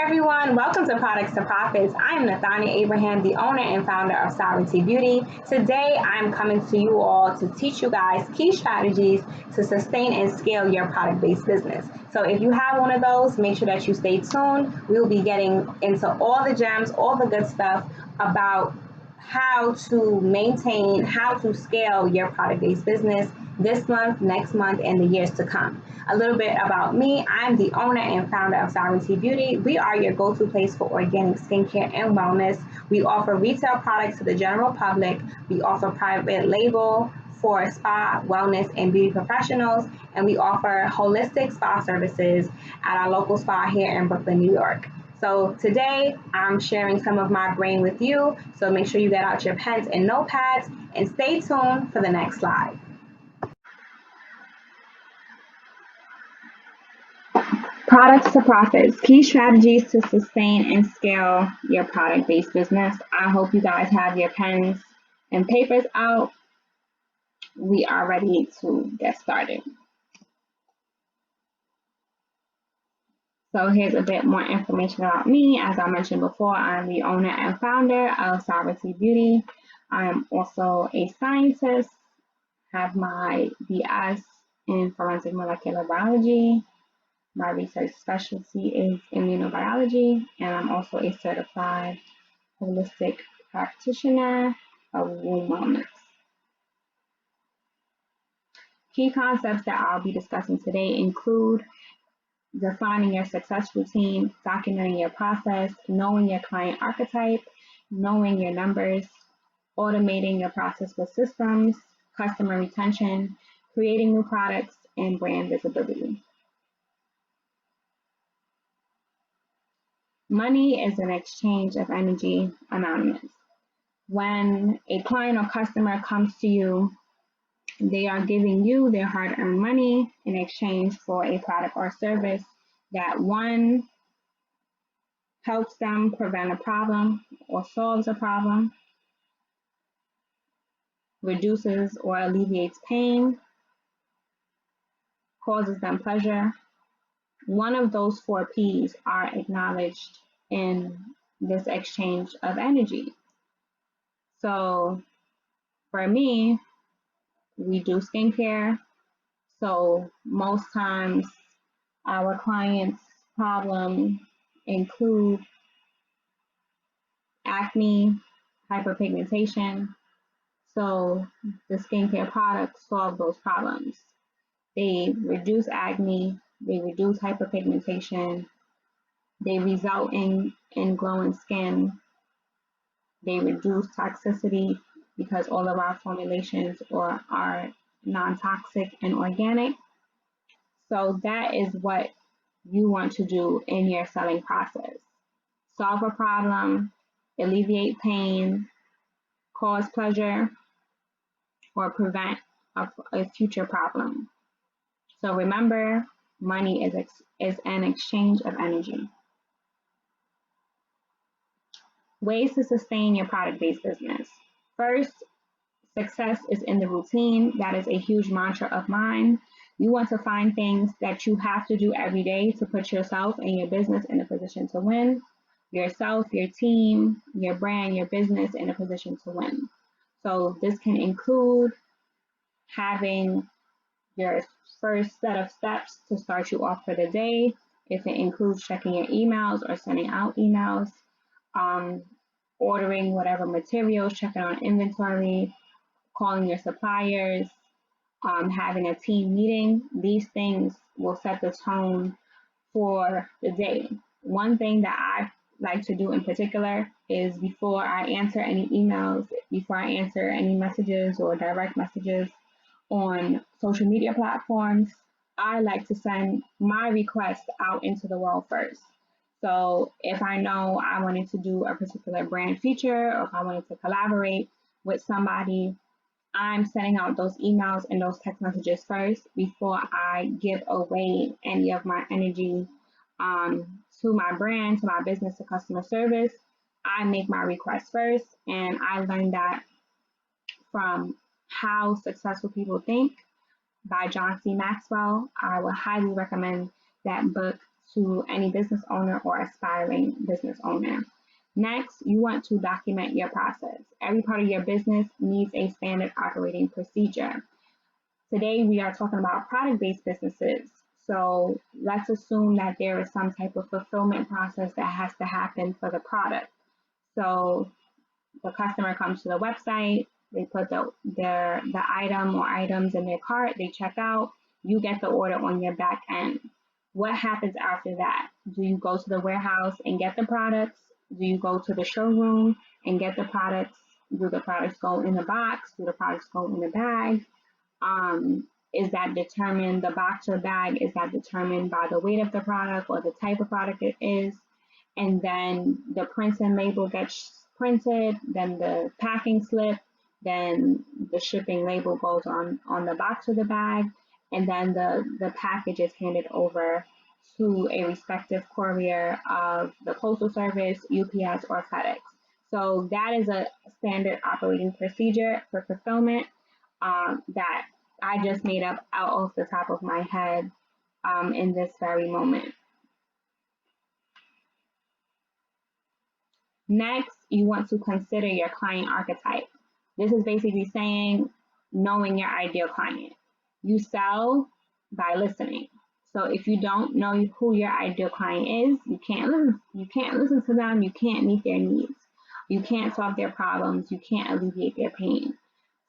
everyone, welcome to Products to Profits. I am Nethania Abraham, the owner and founder of Sovereignty Beauty. Today I'm coming to you all to teach you guys key strategies to sustain and scale your product-based business. So if you have one of those, make sure that you stay tuned. We'll be getting into all the gems, all the good stuff about how to maintain, how to scale your product-based business this month, next month, and the years to come. A little bit about me. I'm the owner and founder of Sovereignty Beauty. We are your go-to place for organic skincare and wellness. We offer retail products to the general public. We offer private label for spa, wellness, and beauty professionals, and we offer holistic spa services at our local spa here in Brooklyn, New York. So today I'm sharing some of my brain with you, so make sure you get out your pens and notepads and stay tuned for the next slide. Products to profits, key strategies to sustain and scale your product-based business. I hope you guys have your pens and papers out. We are ready to get started. So here's a bit more information about me. As I mentioned before, I'm the owner and founder of Sovereignty Beauty. I'm also a scientist, have my BS in forensic molecular biology. My research specialty is immunobiology, and I'm also a certified holistic practitioner of womb wellness. Key concepts that I'll be discussing today include defining your success routine, documenting your process, knowing your client archetype, knowing your numbers, automating your process with systems, customer retention, creating new products, and brand visibility. Money is an exchange of energy, anonymous. When a client or customer comes to you, they are giving you their hard-earned money in exchange for a product or service that, one, helps them prevent a problem or solves a problem, reduces or alleviates pain, causes them pleasure. One of those 4 P's are acknowledged in this exchange of energy. So for me, we do skincare. So most times our clients' problems include acne, hyperpigmentation. So the skincare products solve those problems. They reduce acne, they reduce hyperpigmentation, they result in glowing skin, they reduce toxicity because all of our formulations are non-toxic and organic. So that is what you want to do in your selling process. Solve a problem, alleviate pain, cause pleasure, or prevent a future problem. So remember, money is an exchange of energy. Ways to sustain your product-based business. First, success is in the routine. That is a huge mantra of mine. You want to find things that you have to do every day to put yourself and your business in a position to win. Yourself, your team, your brand, your business in a position to win. So this can include having your first set of steps to start you off for the day. If it includes checking your emails or sending out emails, ordering whatever materials, checking on inventory, calling your suppliers, having a team meeting. These things will set the tone for the day. One thing that I like to do in particular is before I answer any emails, before I answer any messages or direct messages on social media platforms, I like to send my request out into the world first. So if I know I wanted to do a particular brand feature, or if I wanted to collaborate with somebody, I'm sending out those emails and those text messages first before I give away any of my energy to my brand, to my business, to customer service. I make my request first, and I learned that from How Successful People Think by John C. Maxwell. I would highly recommend that book to any business owner or aspiring business owner. Next, you want to document your process. Every part of your business needs a standard operating procedure. Today, we are talking about product-based businesses. So let's assume that there is some type of fulfillment process that has to happen for the product. So the customer comes to the website, they put the item or items in their cart, they check out, you get the order on your back end. What happens after that? Do you go to the warehouse and get the products? Do you go to the showroom and get the products? Do the products go in the box? Do the products go in the bag? Is that determined, the box or bag, is that determined by the weight of the product or the type of product it is? And then the print and label gets printed, then the packing slip, then the shipping label goes on the box or the bag, and then the package is handed over to a respective courier of the Postal Service, UPS, or FedEx. So that is a standard operating procedure for fulfillment that I just made up out of the top of my head in this very moment. Next, you want to consider your client archetype. This is basically saying knowing your ideal client. You sell by listening. So if you don't know who your ideal client is, you can't listen to them, you can't meet their needs. You can't solve their problems, you can't alleviate their pain.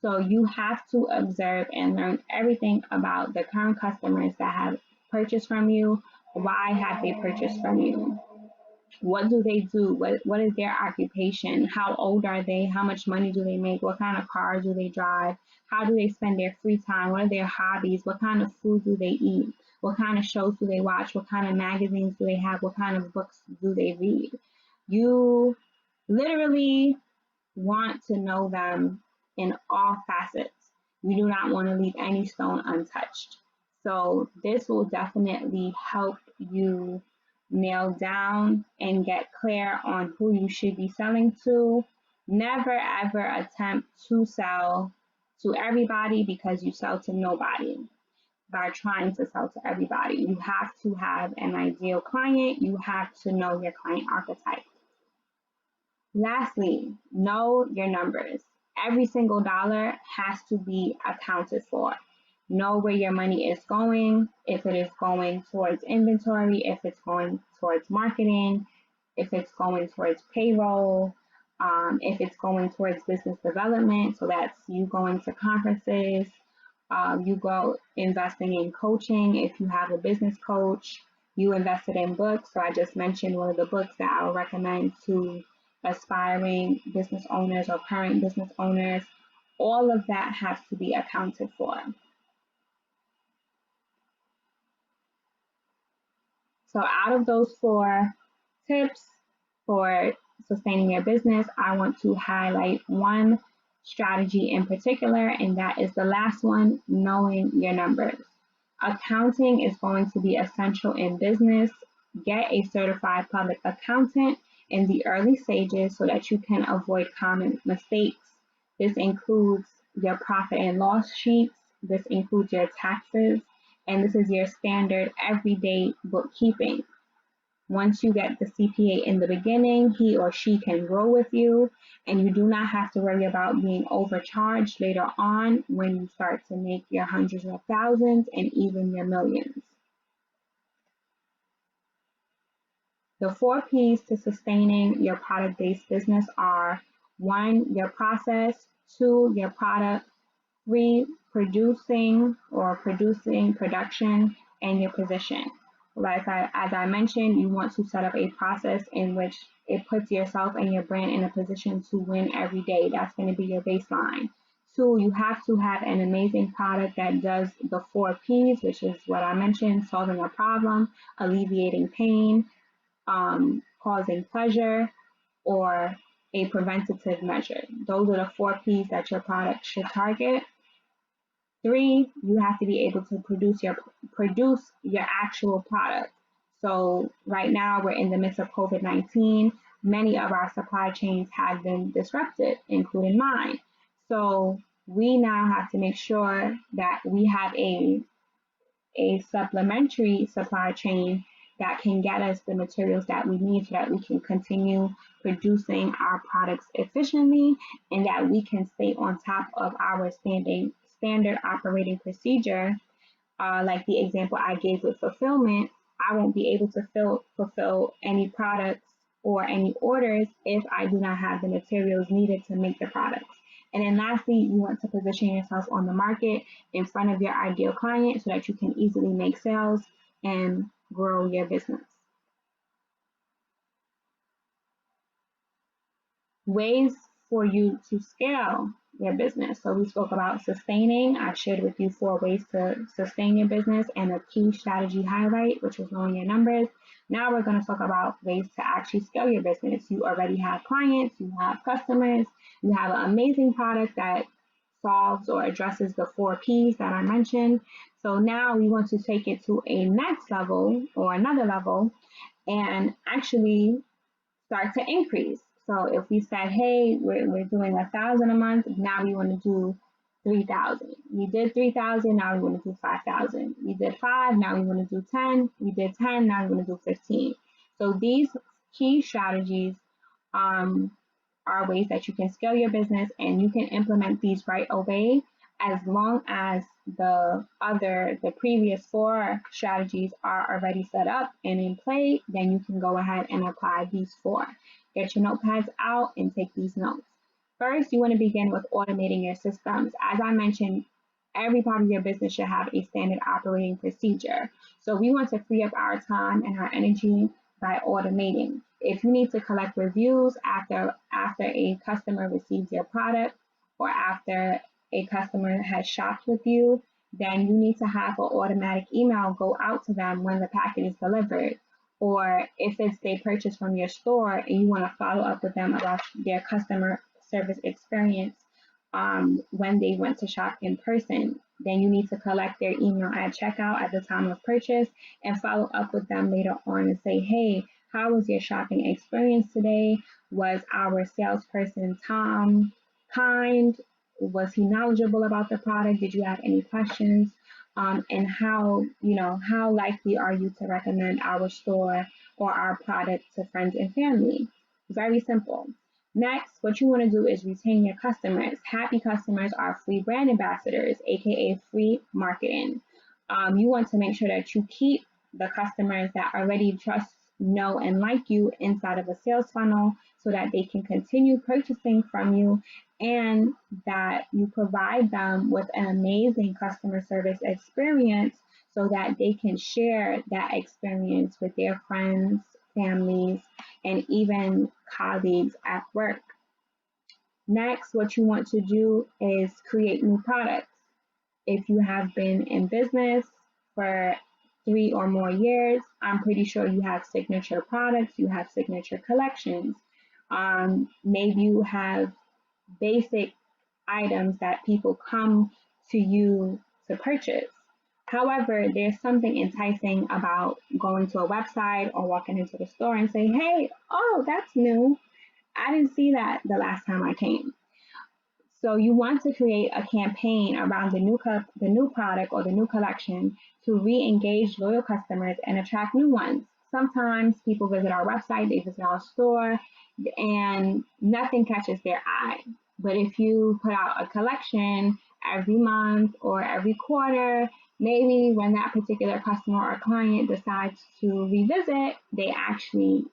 So you have to observe and learn everything about the current customers that have purchased from you. Why have they purchased from you? What do they do? What is their occupation? How old are they? How much money do they make? What kind of cars do they drive? How do they spend their free time? What are their hobbies? What kind of food do they eat? What kind of shows do they watch? What kind of magazines do they have? What kind of books do they read? You literally want to know them in all facets. You do not want to leave any stone untouched. So this will definitely help you nail down and get clear on who you should be selling to. Never ever attempt to sell to everybody because you sell to nobody by trying to sell to everybody. You have to have an ideal client. You have to know your client archetype. Lastly, know your numbers. Every single dollar has to be accounted for. Know where your money is going, if it is going towards inventory, if it's going towards marketing, if it's going towards payroll, if it's going towards business development. So that's you going to conferences, you go investing in coaching. If you have a business coach, you invested in books. So I just mentioned one of the books that I would recommend to aspiring business owners or current business owners. All of that has to be accounted for. So out of those 4 tips for sustaining your business, I want to highlight one strategy in particular, and that is the last one, knowing your numbers. Accounting is going to be essential in business. Get a certified public accountant in the early stages so that you can avoid common mistakes. This includes your profit and loss sheets. This includes your taxes. And this is your standard everyday bookkeeping. Once you get the CPA in the beginning, he or she can grow with you, and you do not have to worry about being overcharged later on when you start to make your hundreds of thousands and even your millions. The 4 P's to sustaining your product-based business are 1, your process, 2, your product, 3, production, and your position. As I mentioned, you want to set up a process in which it puts yourself and your brand in a position to win every day. That's going to be your baseline. 2, you have to have an amazing product that does the 4 P's, which is what I mentioned: solving a problem, alleviating pain, causing pleasure, or a preventative measure. Those are the 4 P's that your product should target. 3, you have to be able to produce your actual product. So right now we're in the midst of COVID-19. Many of our supply chains have been disrupted, including mine. So we now have to make sure that we have a supplementary supply chain that can get us the materials that we need so that we can continue producing our products efficiently and that we can stay on top of our standard operating procedure. Like the example I gave with fulfillment, I won't be able to fulfill any products or any orders if I do not have the materials needed to make the products. And then lastly, you want to position yourself on the market in front of your ideal client so that you can easily make sales and grow your business. Ways for you to scale your business. So we spoke about sustaining. I shared with you 4 ways to sustain your business and a key strategy highlight, which was knowing your numbers. Now we're going to talk about ways to actually scale your business. You already have clients, you have customers, you have an amazing product that solves or addresses the 4 P's that I mentioned. So now we want to take it to a next level or another level and actually start to increase. So if we said, hey, we're doing 1,000 a month, now we want to do 3,000. We did 3,000, now we want to do 5,000. We did 5, now we want to do 10. We did 10, now we want to do 15. So these key strategies are ways that you can scale your business, and you can implement these right away as long as the previous 4 strategies are already set up and in play. Then you can go ahead and apply these 4. Get your notepads out and take these notes. First, you want to begin with automating your systems. As I mentioned, every part of your business should have a standard operating procedure. So we want to free up our time and our energy by automating. If you need to collect reviews after a customer receives your product or after a customer has shopped with you, then you need to have an automatic email go out to them when the package is delivered. Or if it's they purchase from your store and you want to follow up with them about their customer service experience when they went to shop in person, then you need to collect their email at checkout at the time of purchase and follow up with them later on and say, hey, how was your shopping experience today? Was our salesperson Tom kind? Was he knowledgeable about the product? Did you have any questions? And how likely are you to recommend our store or our product to friends and family? Very simple. Next, what you want to do is retain your customers. Happy customers are free brand ambassadors, aka free marketing. You want to make sure that you keep the customers that already trust, know, and like you inside of a sales funnel so that they can continue purchasing from you and that you provide them with an amazing customer service experience so that they can share that experience with their friends, families, and even colleagues at work. Next, what you want to do is create new products. If you have been in business for 3 or more years, I'm pretty sure you have signature products, you have signature collections. Maybe you have basic items that people come to you to purchase. However, there's something enticing about going to a website or walking into the store and saying, hey, oh, that's new. I didn't see that the last time I came. So you want to create a campaign around the new product or the new collection to re-engage loyal customers and attract new ones. Sometimes people visit our website, they visit our store, and nothing catches their eye. But if you put out a collection every month or every quarter, maybe when that particular customer or client decides to revisit, they actually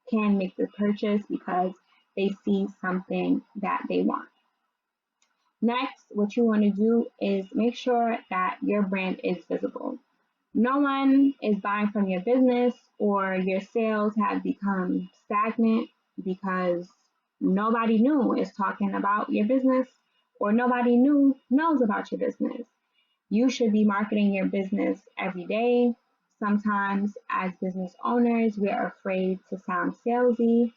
can make the purchase because they see something that they want. Next, what you want to do is make sure that your brand is visible. No one is buying from your business or your sales have become stagnant because nobody new is talking about your business or nobody new knows about your business. You should be marketing your business every day. Sometimes as business owners, we're afraid to sound salesy,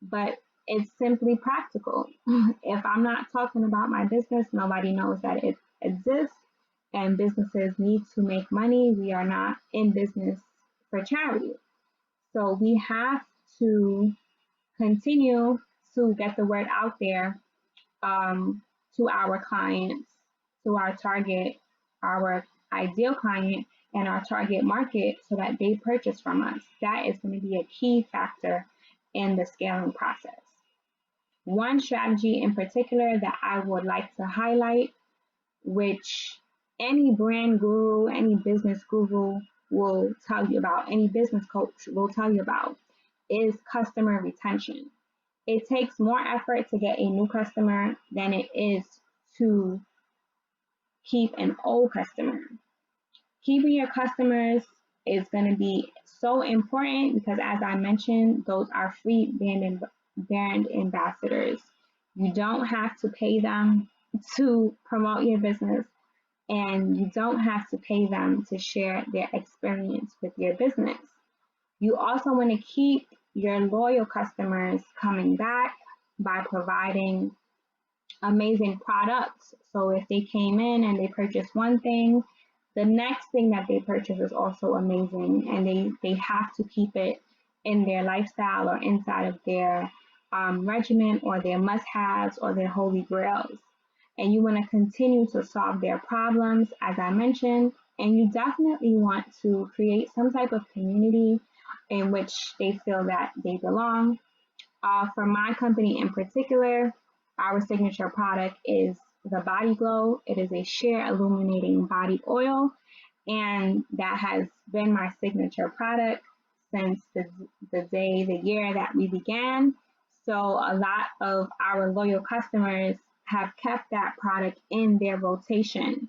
but it's simply practical. If I'm not talking about my business, nobody knows that it exists, and businesses need to make money. We are not in business for charity. So we have to continue to get the word out there to our clients, to our target, our ideal client, and our target market so that they purchase from us. That is going to be a key factor in the scaling process. One strategy in particular that I would like to highlight, which any brand guru, any business guru will tell you about, any business coach will tell you about, is customer retention. It takes more effort to get a new customer than it is to keep an old customer. Keeping your customers is going to be so important because, as I mentioned, those are free brand ambassadors. You don't have to pay them to promote your business, and you don't have to pay them to share their experience with your business. You also want to keep your loyal customers coming back by providing amazing products. So if they came in and they purchased one thing, the next thing that they purchase is also amazing, and they have to keep it in their lifestyle or inside of their regimen or their must-haves or their holy grails. And you want to continue to solve their problems, as I mentioned, and you definitely want to create some type of community in which they feel that they belong. For my company in particular, our signature product is the Body Glow. It is a sheer illuminating body oil, and that has been my signature product since the year that we began. So a lot of our loyal customers have kept that product in their rotation.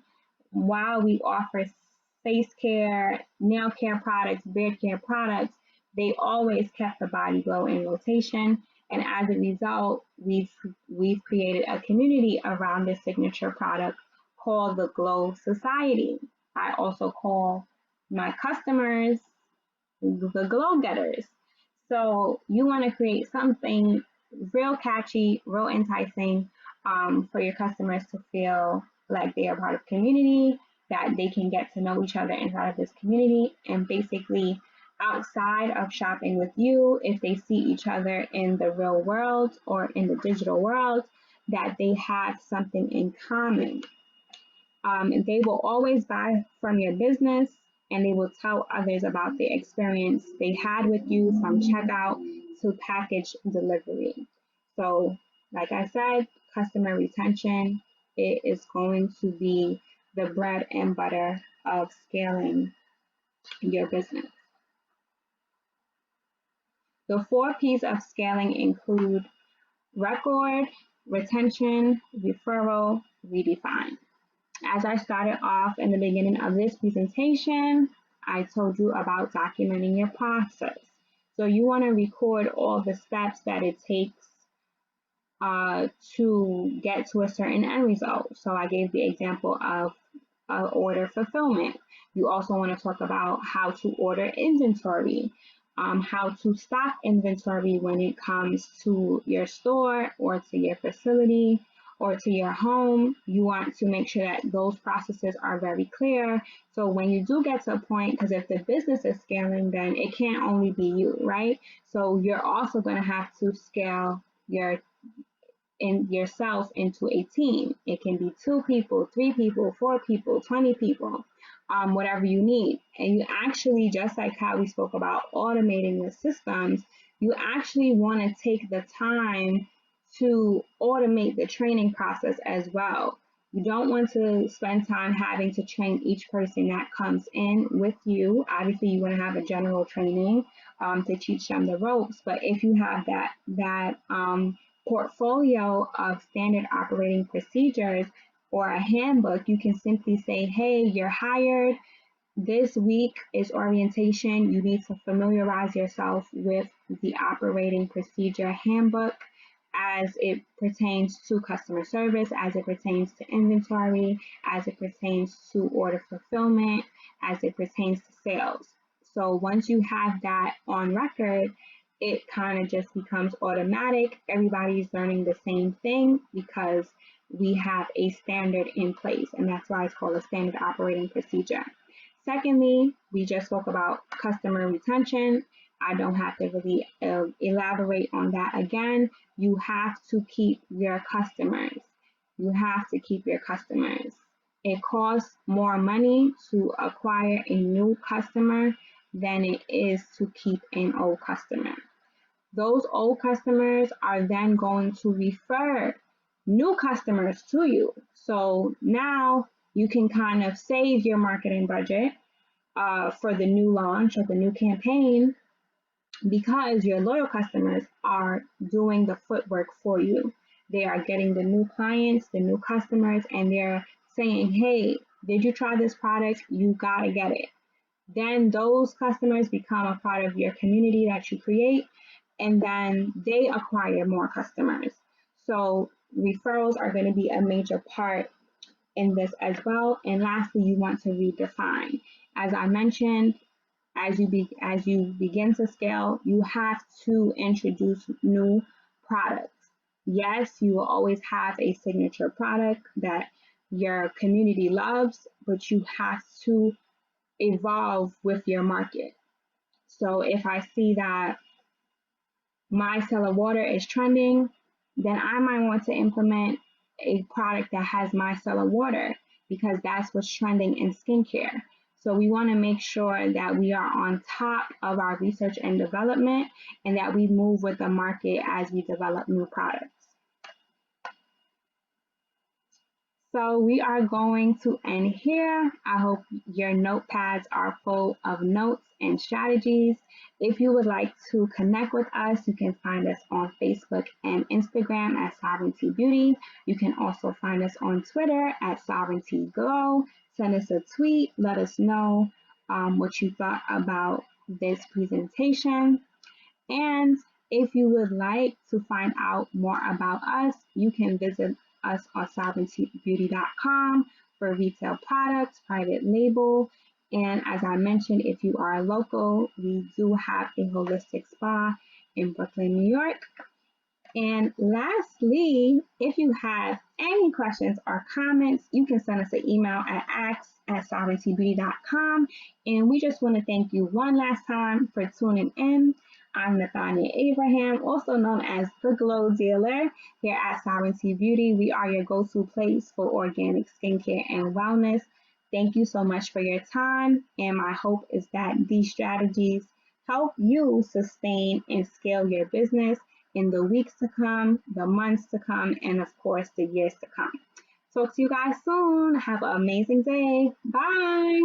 While we offer face care, nail care products, beard care products, they always kept the Body Glow in rotation. And as a result, we've created a community around this signature product called the Glow Society. I also call my customers the Glow Getters. So you want to create something real catchy, real enticing for your customers to feel like they are part of community, that they can get to know each other inside of this community, and basically outside of shopping with you, if they see each other in the real world or in the digital world, that they have something in common. They will always buy from your business, and they will tell others about the experience they had with you from checkout to package delivery. So, like I said, customer retention, it is going to be the bread and butter of scaling your business. The 4 P's of scaling include record, retention, referral, redefine. As I started off in the beginning of this presentation, I told you about documenting your process. So you want to record all the steps that it takes to get to a certain end result. So I gave the example of order fulfillment. You also want to talk about how to order inventory, how to stock inventory when it comes to your store or to your facility or to your home. You want to make sure that those processes are very clear. So when you do get to a point, because if the business is scaling, then it can't only be you, right? So you're also going to have to scale yourself into a team. It can be 2 people, 3 people, 4 people, 20 people, whatever you need. And you actually, just like how we spoke about automating the systems, you actually want to take the time to automate the training process as well. You don't want to spend time having to train each person that comes in with you. Obviously, you want to have a general training to teach them the ropes. But if you have that portfolio of standard operating procedures or a handbook, you can simply say, hey, you're hired. This week is orientation. You need to familiarize yourself with the operating procedure handbook as it pertains to customer service, as it pertains to inventory, as it pertains to order fulfillment, as it pertains to sales. So once you have that on record, it kind of just becomes automatic. Everybody's learning the same thing because we have a standard in place, and that's why it's called a standard operating procedure. Secondly, we just spoke about customer retention. I don't have to really elaborate on that again. You have to keep your customers. You have to keep your customers. It costs more money to acquire a new customer than it is to keep an old customer. Those old customers are then going to refer new customers to you. So now you can kind of save your marketing budget for the new launch or the new campaign because your loyal customers are doing the footwork for you. They are getting the new clients, the new customers, and they're saying, hey, did you try this product? You gotta get it. Then those customers become a part of your community that you create, and then they acquire more customers. So referrals are going to be a major part in this as well. And lastly, you want to redefine. As I mentioned, as you begin to scale, you have to introduce new products. Yes, you will always have a signature product that your community loves, but you have to evolve with your market. So if I see that micellar water is trending, then I might want to implement a product that has micellar water because that's what's trending in skincare. So we want to make sure that we are on top of our research and development and that we move with the market as we develop new products. So we are going to end here. I hope your notepads are full of notes and strategies. If you would like to connect with us, you can find us on Facebook and Instagram at Sovereignty Beauty. You can also find us on Twitter at Sovereignty Glow. Send us a tweet. Let us know what you thought about this presentation. And if you would like to find out more about us, you can visit us on sovereigntybeauty.com for retail products, private label. And as I mentioned, if you are local, we do have a holistic spa in Brooklyn, New York. And lastly, if you have any questions or comments, you can send us an email at ask@sovereigntybeauty.com. And we just want to thank you one last time for tuning in. I'm Nethania Abraham, also known as the Glow Dealer here at Sovereignty Beauty. We are your go-to place for organic skincare and wellness. Thank you so much for your time. And my hope is that these strategies help you sustain and scale your business in the weeks to come, the months to come, and of course, the years to come. Talk to you guys soon. Have an amazing day. Bye.